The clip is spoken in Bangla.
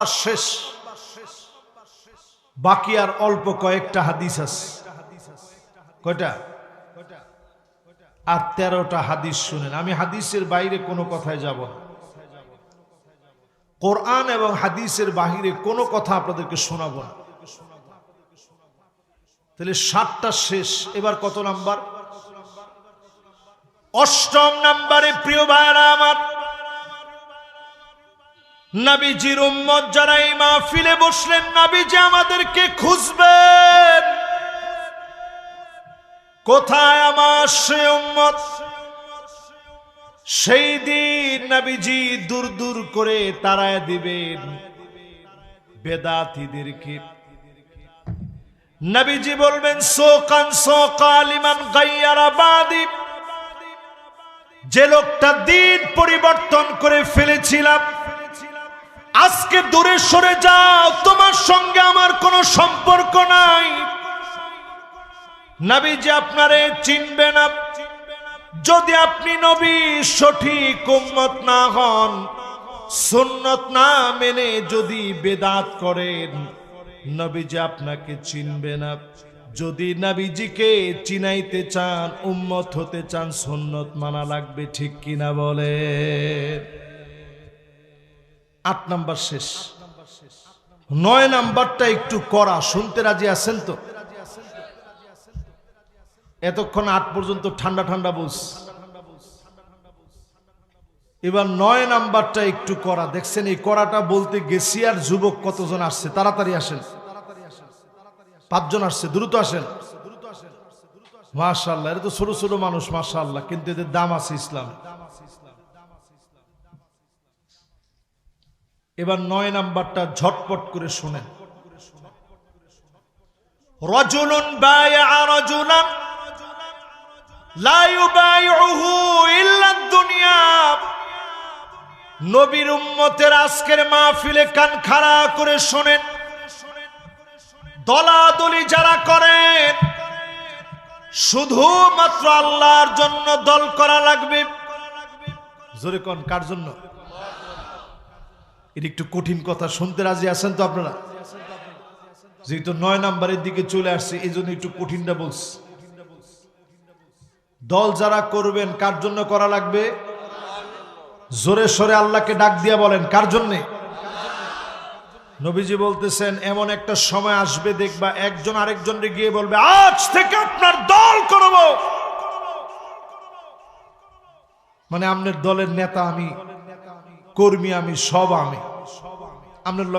শেষ, বাকি আর অল্প কয়েকটা হাদিস আছে। কয়টা? আর 13টা হাদিস শুনেন। আমি হাদিসের বাইরে কোনো কথায় যাব না। কোরআন এবং হাদিসের বাহিরে কোনো কথা আপনাদেরকে শোনাবো না। তাহলে 7টা শেষ। এবার কত নাম্বার? 8ম নাম্বারে প্রিয় ভাইরা আমার, নবীজির উম্মত যারা এই মাহফিলে বসলেন, নবীজি আমাদেরকে খুঁজবেন, কোথায় আমার সেই উম্মত? সেই দিন নবীজি দূর দূর করে তাড়ায় দিবেন বেদাতীদেরকে। নবীজি বলবেন সোকান সোকা লিমান গায়্যারা বাদি, যে লোকটা দিন পরিবর্তন করে ফেলেছিলাম, আজকে দূরে সরে যাও, তোমার সঙ্গে আমার কোনো সম্পর্ক নাই। নবীজি আপনারে চিনবে না যদি আপনি নবী সঠিক উম্মত না হন, সুন্নত না মেনে যদি বেদাত করেন, নবীজি আপনাকে চিনবে না। যদি নবীজিকে চিনাইতে চান, উম্মত হতে চান, সুন্নত মানা লাগবে, ঠিক কিনা বলে? 8 নাম্বার শেষ। 9 নাম্বারটা একটু করা, শুনতে রাজি আছেন তো? এতক্ষণ 8 পর্যন্ত ঠান্ডা ঠান্ডা বুঝ। এবার 9 নাম্বারটা একটু করা। দেখছেন এই করাটা বলতে গেছি, আর যুবক কতজন আসছে? তাড়াতাড়ি আসেন। 5 জন আসছে, দ্রুত আসেন। মাশাআল্লাহ, এরা তো ছোট ছোট মানুষ, মাশাআল্লাহ, কিন্তু এদের দাম আছে ইসলাম। এবার 9 নাম্বারটা ঝটপট করে শুনেন। রাজুলুন বায়আ রাজুলান লা ইউবাইউহু ইল্লা দুনিয়া। নবীর উম্মতের আজকের মাহফিলে কান খাড়া করে শুনেন। দলাদলি যারা করেন, শুধুমাত্র আল্লাহর জন্য দল করা লাগবে। জোরে কোন, কার জন্য? এটা একটু কঠিন কথা, শুনতে রাজি আছেন তো আপনারা? যেহেতু 9 নাম্বারের দিকে চলে আসছে, এই জন্য একটু কঠিনটা বলছি। দল যারা করবেন, কার জন্য করা লাগবে? জোরে সরে আল্লাহকে ডাক দিয়া বলেন, কার জন্যে? নবীজি বলতেছেন এমন একটা সময় আসবে, দেখবা একজন আরেকজনকে গিয়ে বলবে, আজ থেকে আপনার দল করব। মানে আপনার দলের নেতা আমি, কর্মী আমি, সব আমি। আপনার